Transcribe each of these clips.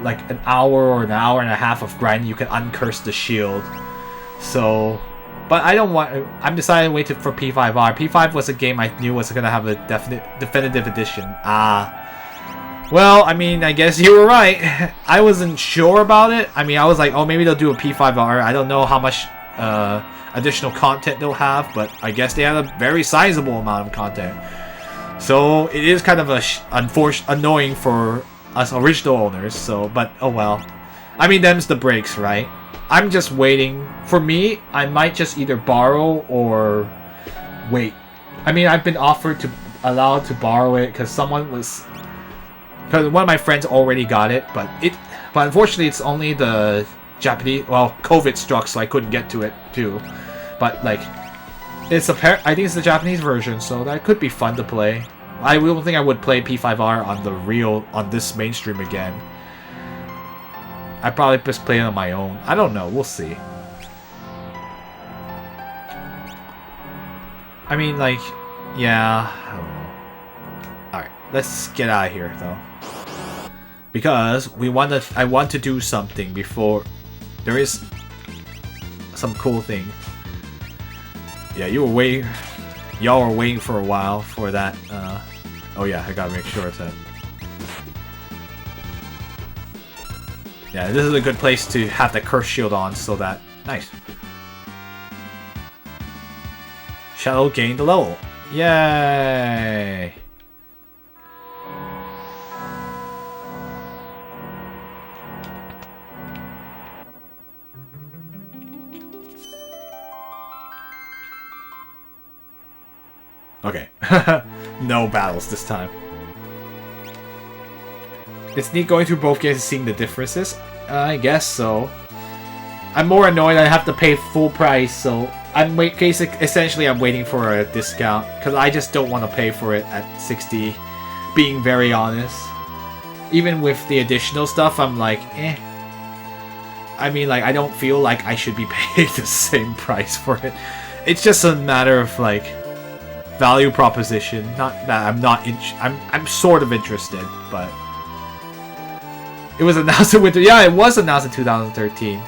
like an hour or an hour and a half of grinding, you can uncurse the shield. So, but I don't want. I'm deciding to wait for P5R. P5 was a game I knew was gonna have a definitive edition. Well, I mean, I guess you were right. I wasn't sure about it. I mean, I was like, oh, maybe they'll do a P5R. I don't know how much additional content they'll have, but I guess they have a very sizable amount of content. So it is kind of annoying for us original owners. So, but oh well. I mean, them's the breaks, right? I'm just waiting. For me, I might just either borrow or wait. I mean, I've been allowed to borrow it because one of my friends already got it, but unfortunately it's only the Japanese. Well, COVID struck, so I couldn't get to it too. But like, I think it's the Japanese version, so that could be fun to play. I don't think I would play P5R on this mainstream again. I'd probably just play it on my own. I don't know. We'll see. I mean, like, yeah. I don't know. All right, let's get out of here, though, because I want to do something before there is some cool thing. Yeah, y'all were waiting for a while for that. Oh yeah, I gotta make sure it's that. Yeah, this is a good place to have the curse shield on, so that nice. Shadow gained a level. Yay! Okay. No battles this time. It's neat going through both games and seeing the differences. I guess so. I'm more annoyed I have to pay full price, so essentially I'm waiting for a discount because I just don't want to pay for it at 60. Being very honest, even with the additional stuff, I'm like, eh. I mean, like, I don't feel like I should be paying the same price for it. It's just a matter of like value proposition. Not that I'm sort of interested, but it was announced in winter. Yeah, it was announced in 2013.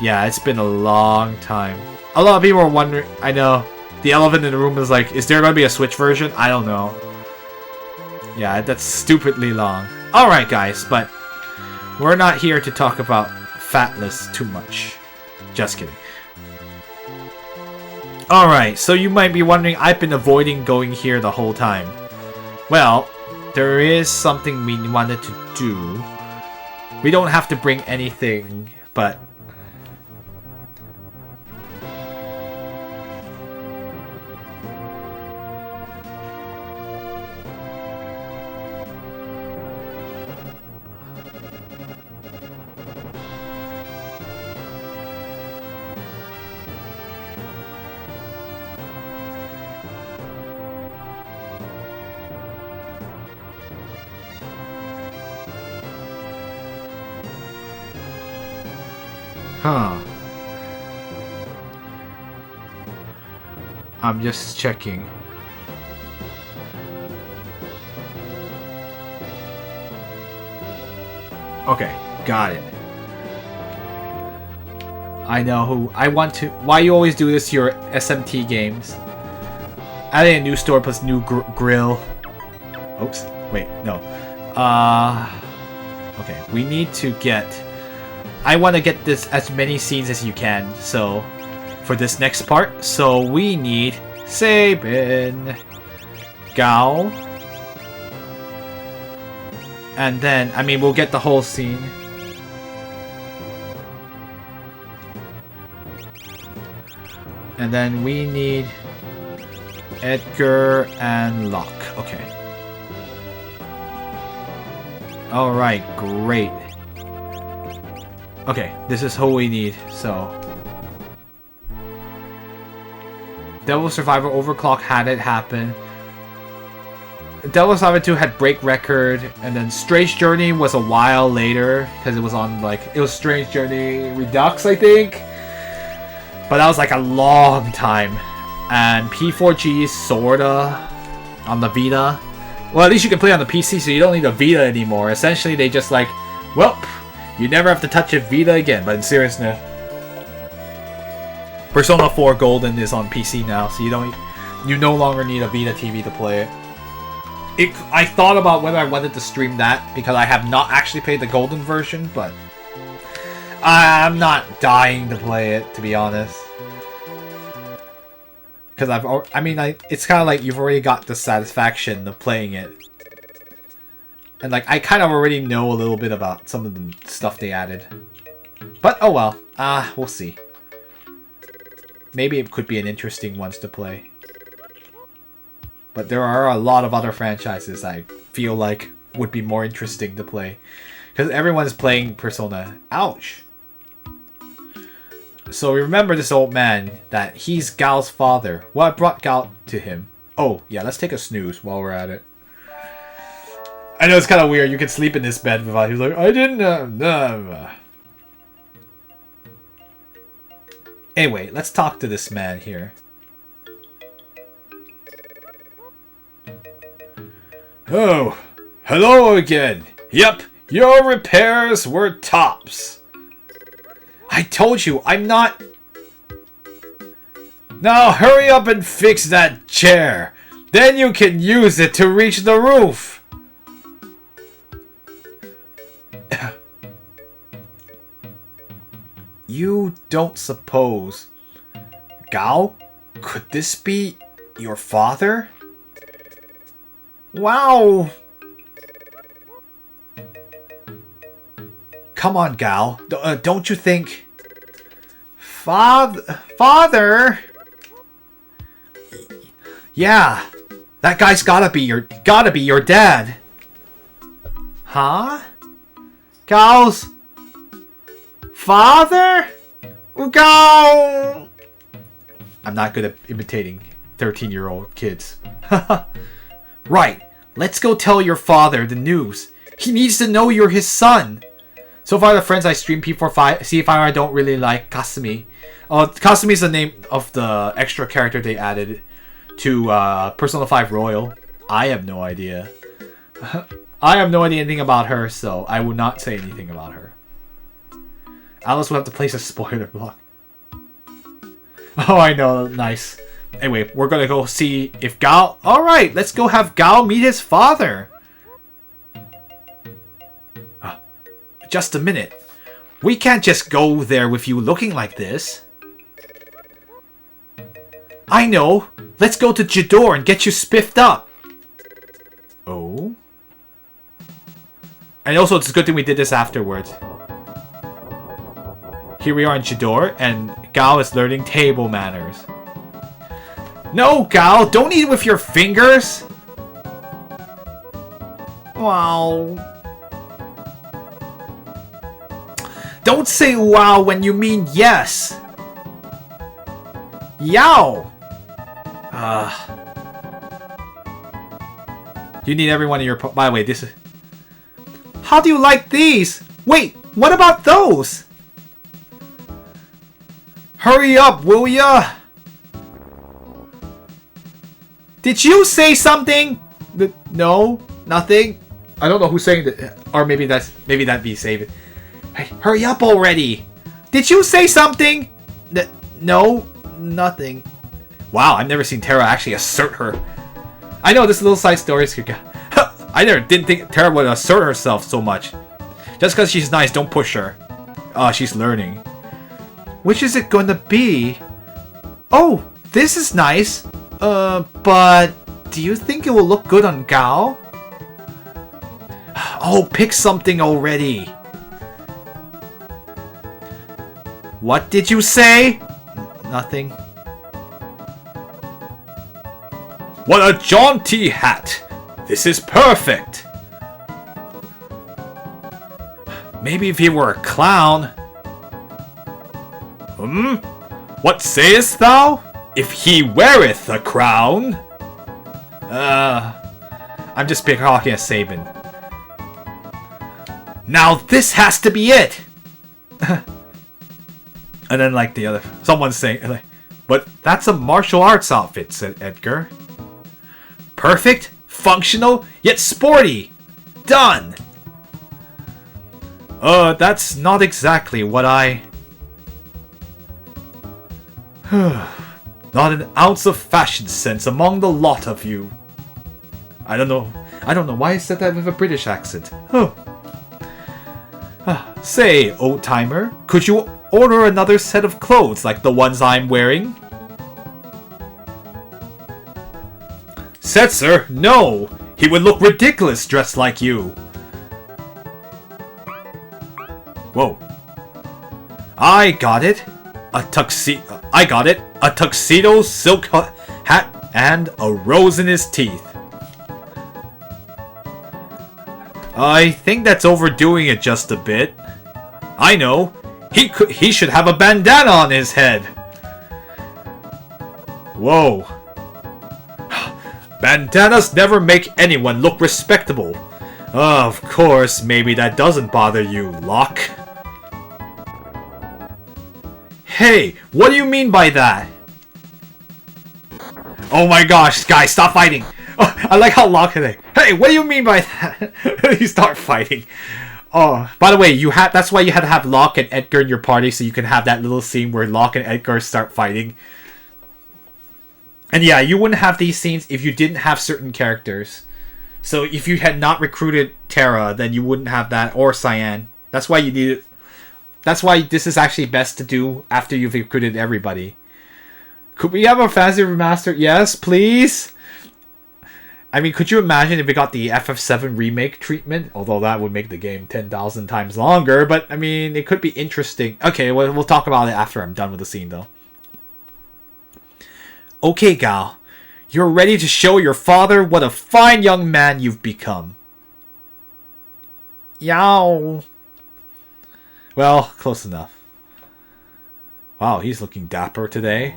Yeah, it's been a long time. A lot of people are wondering. I know the elephant in the room is like, is there going to be a Switch version? I don't know. Yeah, that's stupidly long. All right, guys, but we're not here to talk about Fatless too much. Just kidding. Alright, so you might be wondering, I've been avoiding going here the whole time. Well, there is something we wanted to do. We don't have to bring anything, but... Huh. I'm just checking. Okay, got it. I know who I want to. Why you always do this to your SMT games? Adding a new store plus new grill. Oops. Wait, no. Okay, we need to get. I want to get this as many scenes as you can. So, for this next part, so we need Sabin, Gao, and then I mean we'll get the whole scene. And then we need Edgar and Locke. Okay. Alright, great. Okay, this is who we need, so... Devil Survivor Overclock had it happen. Devil Survivor 2 had break record, and then Strange Journey was a while later, because it was on, like... It was Strange Journey Redux, I think? But that was like a long time. And P4G sorta on the Vita Well, at least you can play on the PC, so you don't need a Vita anymore. Essentially, they just like, well, you never have to touch a Vita again. But in seriousness, Persona 4 Golden is on PC now, so you no longer need a Vita TV to play it. I thought about whether I wanted to stream that because I have not actually played the Golden version, but I'm not dying to play it, to be honest. Because it's kind of like you've already got the satisfaction of playing it. And like, I kind of already know a little bit about some of the stuff they added. But, oh well. We'll see. Maybe it could be an interesting one to play. But there are a lot of other franchises I feel like would be more interesting to play. Because everyone's playing Persona. Ouch! So remember this old man, that he's Gal's father. What brought Gal to him? Oh, yeah, let's take a snooze while we're at it. I know it's kind of weird. You can sleep in this bed without... He's like, I didn't... Anyway, let's talk to this man here. Oh, hello again. Yep, your repairs were tops. I told you, I'm not... Now hurry up and fix that chair. Then you can use it to reach the roof. You don't suppose... Gal? Could this be your father? Wow! Come on, Gal. Don't you think... Father? Yeah. That guy's gotta be your dad. Huh? Gal's... father? Gal! I'm not good at imitating 13-year-old kids. Right. Let's go tell your father the news. He needs to know you're his son. So far, the friends I stream C5 I don't really like Kasumi. Kasumi is the name of the extra character they added to Persona 5 Royal. I have no idea. I have no idea anything about her, so I will not say anything about her. Alice will have to place a spoiler block. Oh, I know. Nice. Anyway, we're gonna go see if Gal... Alright, let's go have Gal meet his father. Just a minute. We can't just go there with you looking like this. I know. Let's go to Jador and get you spiffed up. Oh? And also, it's a good thing we did this afterwards. Here we are in Jador, and Gal is learning table manners. No, Gal! Don't eat with your fingers! Wow. Don't say wow when you mean yes! Yow! You need everyone in your... By the way, this is... How do you like these? Wait, what about those? Hurry up, will ya? Did you say something? No, nothing. I don't know who's saying that, or maybe that'd be saving. Hey, hurry up already! Did you say something? No, nothing. Wow, I've never seen Terra actually assert her. I know this little side story is... I didn't think Terra would assert herself so much. Just because she's nice, don't push her. She's learning. Which is it gonna be? Oh, this is nice. But do you think it will look good on Gal? Oh, pick something already. What did you say? Nothing. What a jaunty hat! This is perfect! Maybe if he were a clown. What sayest thou? If he weareth a crown? I'm just talking a Sabin. Now this has to be it! And then like the other... Someone's saying... Like, but that's a martial arts outfit, said Edgar. Perfect? functional, yet sporty. Done! That's not exactly what I... Not an ounce of fashion sense among the lot of you. I don't know why I said that with a British accent. Say, old-timer, could you order another set of clothes like the ones I'm wearing? Setzer, no! He would look ridiculous dressed like you. Whoa. I got it. A tuxedo, silk hat, and a rose in his teeth. I think that's overdoing it just a bit. I know. He should have a bandana on his head. Whoa. Bandanas never make anyone look respectable. Of course, maybe that doesn't bother you, Locke. Hey, what do you mean by that? Oh my gosh, guys, stop fighting! Oh, I like how Locke is like, hey, what do you mean by that? You start fighting. Oh, by the way, that's why you had to have Locke and Edgar in your party, so you can have that little scene where Locke and Edgar start fighting. And yeah, you wouldn't have these scenes if you didn't have certain characters. So if you had not recruited Terra, then you wouldn't have that, or Cyan. That's why you need it. That's why this is actually best to do after you've recruited everybody. Could we have a fantasy remaster? Yes, please. I mean, could you imagine if we got the FF7 remake treatment? Although that would make the game 10,000 times longer. But, I mean, it could be interesting. Okay, we'll talk about it after I'm done with the scene, though. Okay, Gal. You're ready to show your father what a fine young man you've become. Yow. Well, close enough. Wow, he's looking dapper today.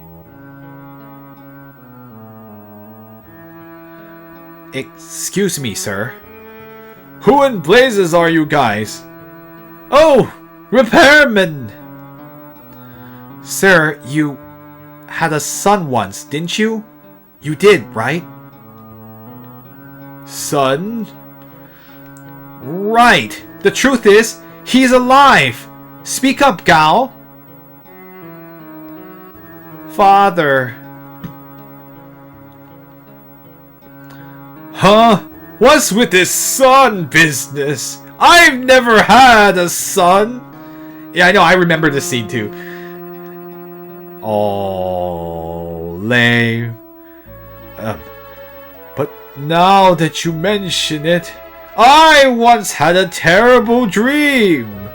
Excuse me, sir. Who in blazes are you guys? Oh, repairman! Sir, you had a son once, didn't you? You did, right? Son? Right. The truth is, he's alive. Speak up, Gal. Father. Huh? What's with this son business? I've never had a son. Yeah, I know. I remember this scene too. Oh, lame. But now that you mention it, I once had a terrible dream.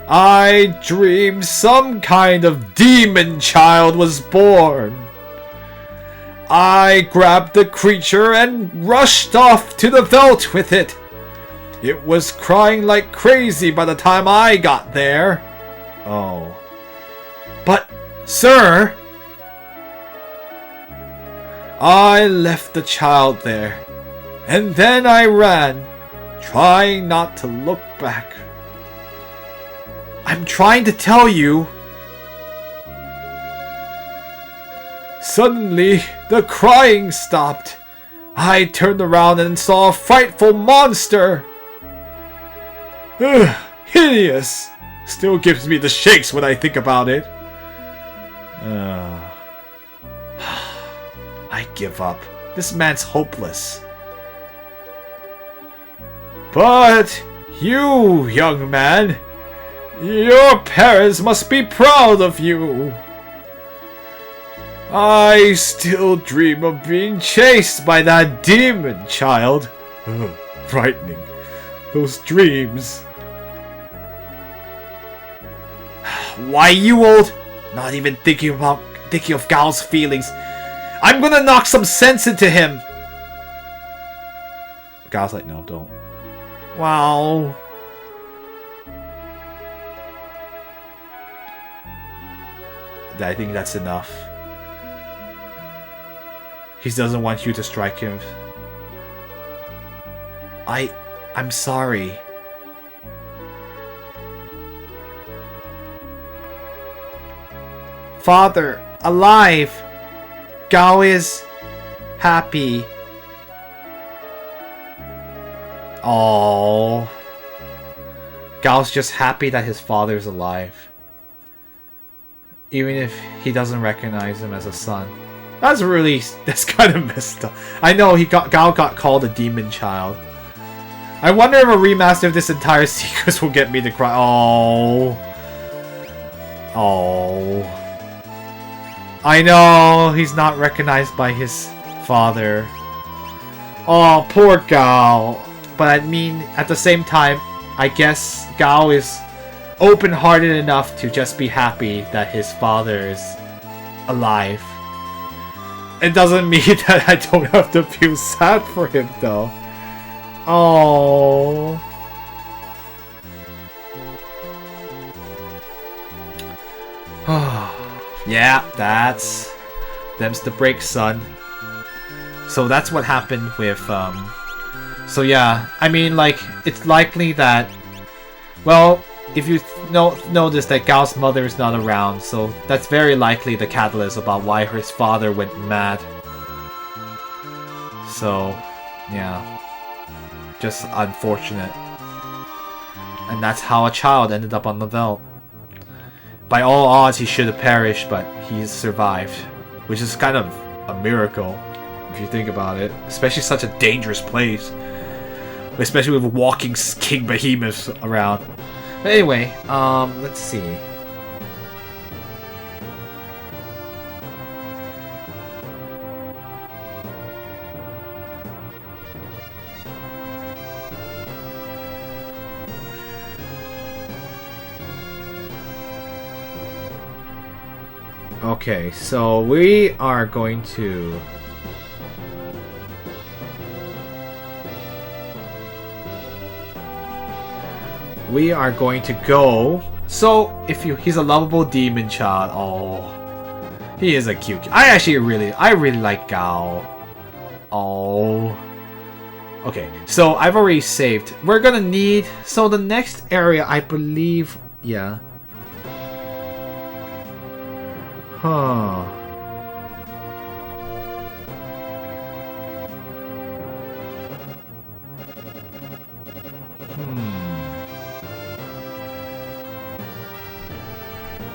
I dreamed some kind of demon child was born. I grabbed the creature and rushed off to the veldt with it. It was crying like crazy by the time I got there. Oh. But, sir, I left the child there, and then I ran, trying not to look back. I'm trying to tell you. Suddenly, the crying stopped. I turned around and saw a frightful monster. Ugh, hideous. Still gives me the shakes when I think about it. I give up. This man's hopeless. But you, young man, your parents must be proud of you. I still dream of being chased by that demon child. Frightening. Those dreams. Why, you old... Not even thinking of Gal's feelings. I'm gonna knock some sense into him. Gal's like, no, don't. Wow. I think that's enough. He doesn't want you to strike him. I'm sorry. Father, alive. Gao is happy. Oh, Gao's just happy that his father's alive, even if he doesn't recognize him as a son. That's kind of messed up. I know Gao got called a demon child. I wonder if a remaster of this entire sequence will get me to cry. Oh. Oh. I know he's not recognized by his father. Oh, poor Gao. But I mean, at the same time, I guess Gao is open-hearted enough to just be happy that his father is alive. It doesn't mean that I don't have to feel sad for him, though. Oh. Yeah, them's the break, son. So that's what happened with, so yeah, I mean, like, it's likely that, well, if you notice that Gao's mother is not around, so that's very likely the catalyst about why his father went mad. So, yeah. Just unfortunate. And that's how a child ended up on the veldt. By all odds, he should have perished, but he survived. Which is kind of a miracle, if you think about it. Especially such a dangerous place. Especially with walking king behemoths around. But anyway, let's see. Okay, so we are going to... We are going to go... So, he's a lovable demon child. Oh, he is a cute... I really like Gao. Oh. Okay, so I've already saved. We're gonna need... So the next area, I believe... Yeah. Huh.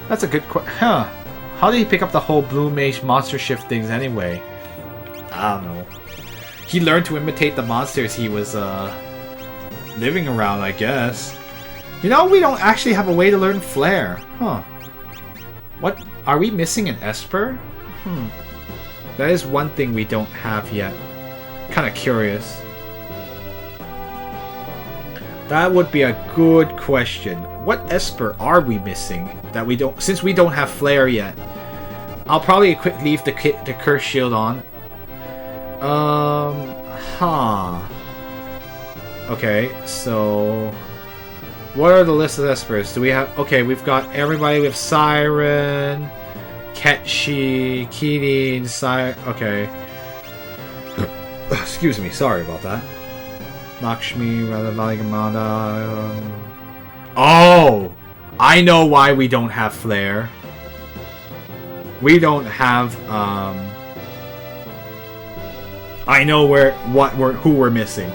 That's a good question. Huh. How did he pick up the whole Blue Mage monster shift things anyway? I don't know. He learned to imitate the monsters he was living around, I guess. You know, we don't actually have a way to learn Flare. Huh. What? Are we missing an Esper? That is one thing we don't have yet. Kind of curious. That would be a good question. What Esper are we missing that we don't? Since we don't have Flare yet, I'll probably leave the Curse Shield on. Okay, so what are the list of Espers? Do we have? Okay, we've got everybody with Siren, Ketchi, Kirin, Siren. Okay. Excuse me. Sorry about that. Lakshmi, Radhavaligamada. Oh! I know why we don't have Flare. We don't have, I know who we're missing.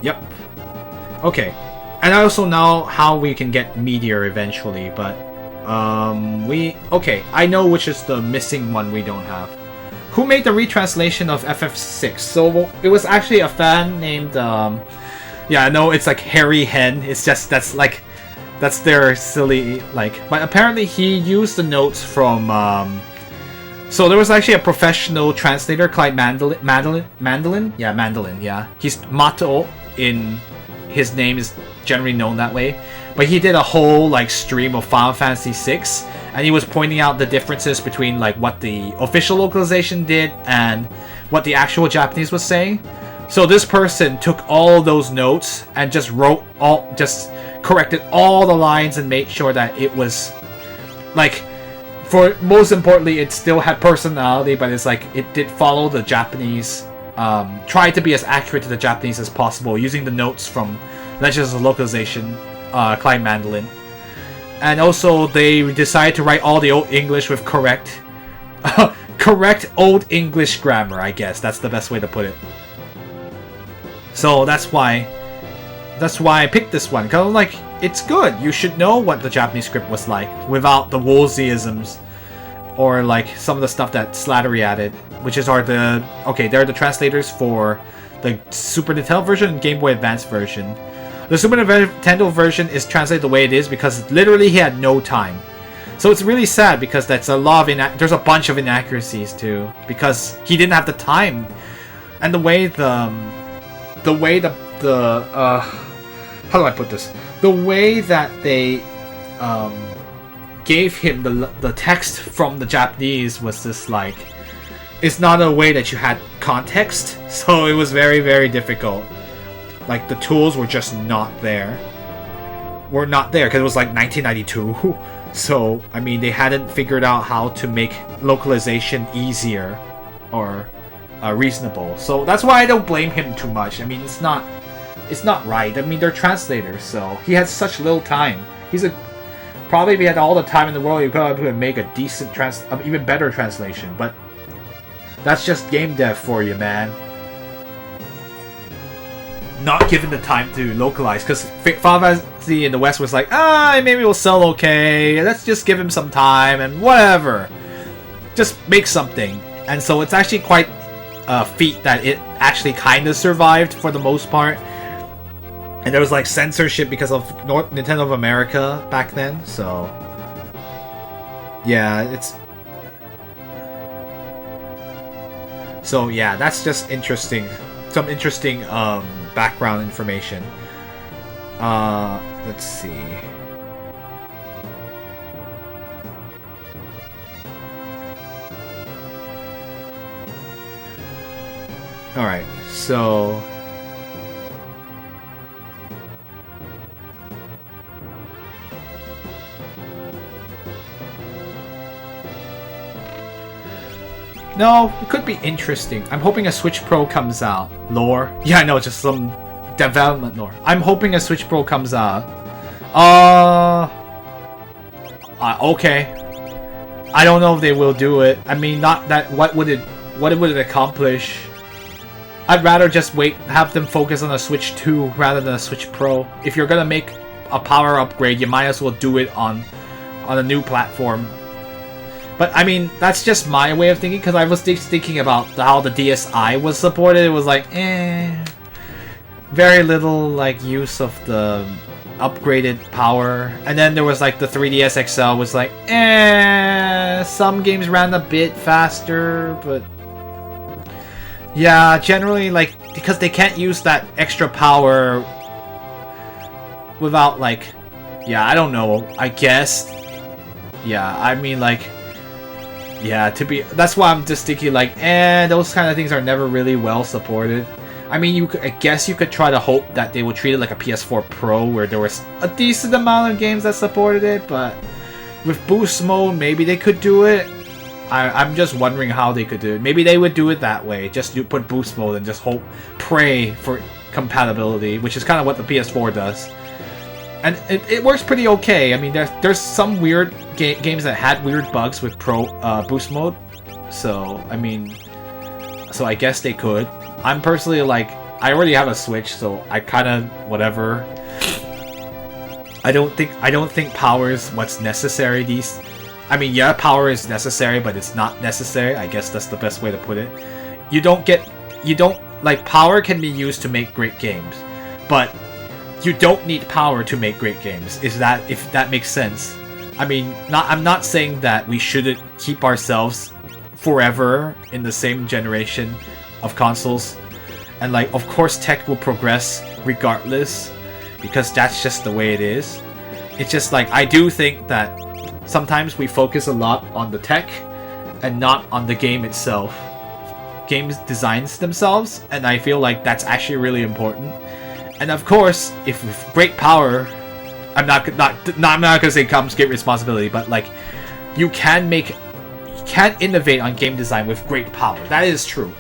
Yep. Okay. And I also know how we can get Meteor eventually, but, okay, I know which is the missing one we don't have. Who made the retranslation of FF6? So it was actually a fan named, yeah, I know it's like Harry Hen. It's just, that's their silly, like, but apparently he used the notes from, so there was actually a professional translator, Clyde Mandolin? Yeah, Mandolin, yeah. He's Mato in, his name is generally known that way. But he did a whole, like, stream of Final Fantasy VI, and he was pointing out the differences between, like, what the official localization did and what the actual Japanese was saying. So this person took all those notes and just corrected all the lines and made sure that it was, like, for most importantly, it still had personality, but it's like, it did follow the Japanese, tried to be as accurate to the Japanese as possible, using the notes from Legends of Localization, Clyde Mandolin. And also, they decided to write all the old English with correct correct Old English grammar, I guess. That's the best way to put it. So that's why I picked this one. Cause like, it's good. You should know what the Japanese script was like without the Woolseyisms or like some of the stuff that Slattery added, which is they're the translators for the Super Nintendo version and Game Boy Advance version. The Super Nintendo version is translated the way it is because literally he had no time. So it's really sad because that's a lot of there's a bunch of inaccuracies too because he didn't have the time, and the way how do I put this? The way that they gave him the text from the Japanese was just like, it's not a way that you had context, so it was very, very difficult. Like, the tools were just not there. Were not there, because it was like 1992. So, I mean, they hadn't figured out how to make localization easier or reasonable. So that's why I don't blame him too much. I mean, it's not right. I mean, they're translators, so he had such little time. Probably if he had all the time in the world, he probably would make a decent even better translation. But that's just game dev for you, man. Not given the time to localize, because Final Fantasy in the West was like, maybe we'll sell okay. Let's just give him some time and whatever. Just make something. And so it's actually quite a feat that it actually kind of survived for the most part. And there was like censorship because of Nintendo of America back then, so yeah, that's just interesting. Some interesting background information. Let's see. All right, so. No, it could be interesting. I'm hoping a Switch Pro comes out. Lore? Yeah, I know, just some development lore. I'm hoping a Switch Pro comes out. Okay. I don't know if they will do it. I mean, not that. What would it accomplish? I'd rather just have them focus on a Switch 2 rather than a Switch Pro. If you're gonna make a power upgrade, you might as well do it on a new platform. But I mean, that's just my way of thinking, because I was thinking about how the DSi was supported. It was like, very little like use of the upgraded power. And then there was like the 3DS XL was like, some games ran a bit faster, but yeah, generally like, because they can't use that extra power without like, yeah, I don't know, I guess. Yeah, I mean like, yeah, that's why I'm just thinking like, those kind of things are never really well supported. I mean, I guess you could try to hope that they would treat it like a PS4 Pro, where there was a decent amount of games that supported it, but with boost mode, maybe they could do it. I'm just wondering how they could do it. Maybe they would do it that way, just put boost mode and just pray for compatibility, which is kind of what the PS4 does. And it works pretty okay. I mean, there's some weird games that had weird bugs with boost mode. So, I mean, I guess they could. I'm personally like, I already have a Switch, so I kind of whatever. I don't think power is what's necessary. I mean, yeah, power is necessary, but it's not necessary. I guess that's the best way to put it. Power can be used to make great games, but you don't need power to make great games. If that makes sense. I mean, I'm not saying that we shouldn't keep ourselves forever in the same generation of consoles. And like, of course tech will progress regardless, because that's just the way it is. It's just like, I do think that sometimes we focus a lot on the tech and not on the game itself. Games designs themselves, and I feel like that's actually really important. And of course, if with great power, I'm not gonna say comes great responsibility, but like, you can innovate on game design with great power. That is true.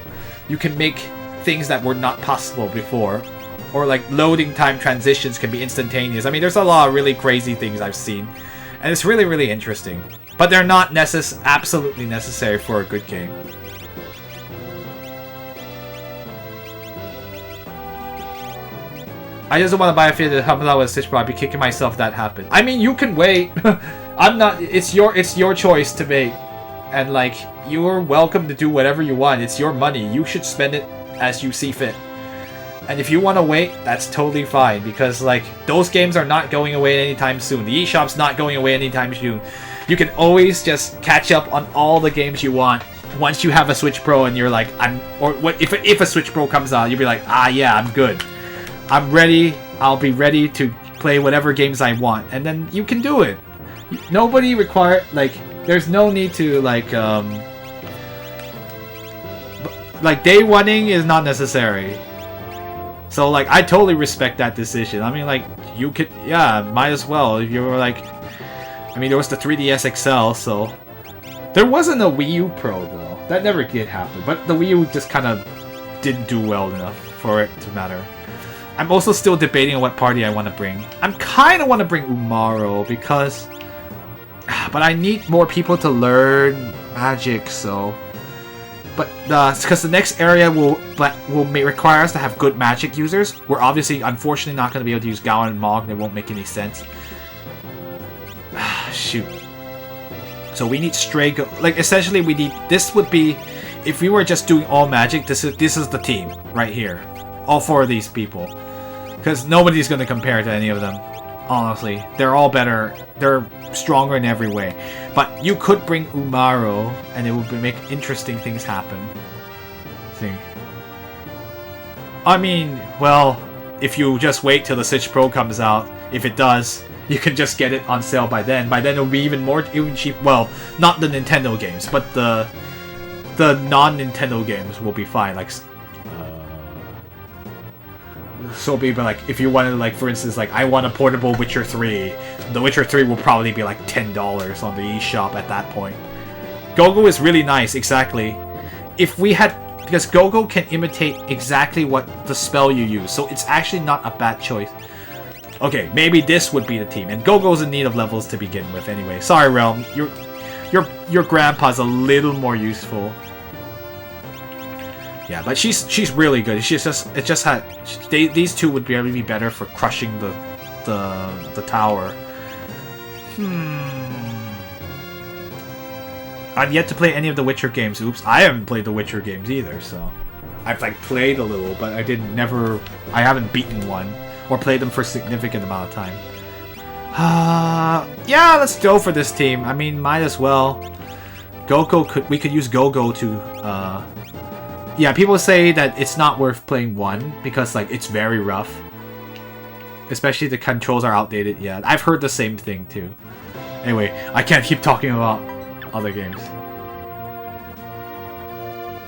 You can make things that were not possible before, or like loading time transitions can be instantaneous. I mean, there's a lot of really crazy things I've seen, and it's really, really interesting. But they're not absolutely necessary for a good game. I just don't want to buy a fee to help out with Stitch Pro. I'd be kicking myself if that happened. I mean, you can wait. I'm not. It's your choice to make, and like you're welcome to do whatever you want. It's your money. You should spend it as you see fit. And if you want to wait, that's totally fine because like those games are not going away anytime soon. The eShop's not going away anytime soon. You can always just catch up on all the games you want once you have a Switch Pro and you're like, if a Switch Pro comes out, you'll be like, yeah, I'm good. I'm ready. I'll be ready to play whatever games I want, and then you can do it. Nobody there's no need to day oneing is not necessary. So like I totally respect that decision. I mean like you could, might as well if you were like. I mean there was the 3DS XL, so there wasn't a Wii U Pro though. That never did happen, but the Wii U just kind of didn't do well enough for it to matter. I'm also still debating on what party I want to bring. I kind of want to bring Umaro because... But I need more people to learn Magic, so... But because the next area will require us to have good Magic users. We're obviously, unfortunately, not going to be able to use Gowan and Mog, and it won't make any sense. Shoot. So we need Stray Go... Like, essentially, we need... This would be... If we were just doing all Magic, this is the team right here. All 4 of these people. Because nobody's going to compare to any of them. Honestly. They're all better. They're stronger in every way. But you could bring Umaro, and it would make interesting things happen. See. I mean, well, if you just wait till the Switch Pro comes out, if it does, you can just get it on sale by then. By then it'll be even cheap. Well, not the Nintendo games, but the non-Nintendo games will be fine. Like, so maybe like if you wanted, like, for instance, like I want a portable Witcher 3, the Witcher 3 will probably be like $10 on the eShop at that point. Go-Go is really nice, exactly. If we had, because Go-Go can imitate exactly what the spell you use, so it's actually not a bad choice. Okay, maybe this would be the team, and Go-Go's in need of levels to begin with anyway. Sorry, Realm, your grandpa's a little more useful. Yeah, but she's really good. These two would be better for crushing the tower. I've yet to play any of the Witcher games. Oops, I haven't played the Witcher games either. So I've like played a little, but I haven't beaten one or played them for a significant amount of time. Yeah, let's go for this team. I mean, might as well. We could use Go-Go to. Yeah, people say that it's not worth playing 1 because like it's very rough. Especially the controls are outdated. Yeah, I've heard the same thing too. Anyway, I can't keep talking about other games.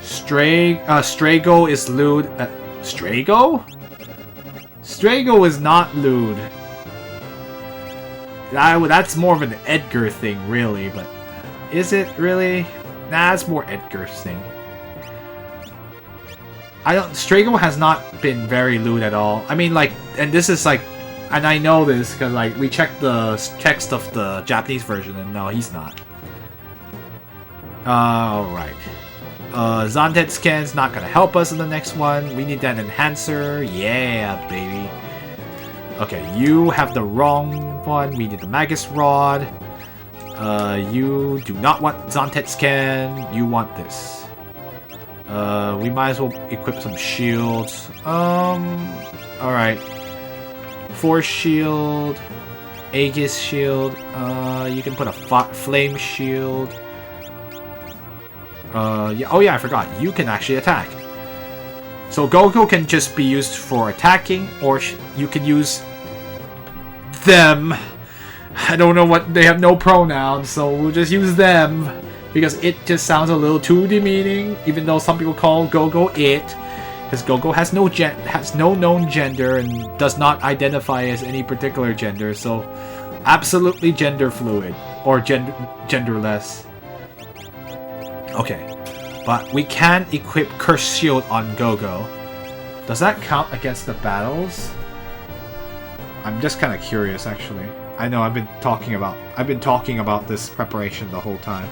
Strago is lewd. Strago? Strago is not lewd. That's more of an Edgar thing, really, but is it really? Nah, it's more Edgar's thing. Strago has not been very lewd at all. I mean, like, and this is like, and I know this because like we checked the text of the Japanese version, and no, he's not. Alright. Zantet scan's not gonna help us in the next one. We need that enhancer. Yeah, baby. Okay, you have the wrong one. We need the Magus Rod. You do not want Zantet scan. You want this. We might as well equip some shields. Alright. Force shield. Aegis shield. You can put a flame shield. Yeah. Oh yeah, I forgot. You can actually attack. So Go-Go can just be used for attacking, or you can use them. I don't know what, they have no pronouns, so we'll just use them. Because it just sounds a little too demeaning, even though some people call Go-Go it. Because Go-Go has no known gender and does not identify as any particular gender, so absolutely gender fluid or genderless. Okay, but we can equip Curse Shield on Go-Go. Does that count against the battles? I'm just kind of curious, actually. I know I've been talking about this preparation the whole time.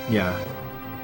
Yeah.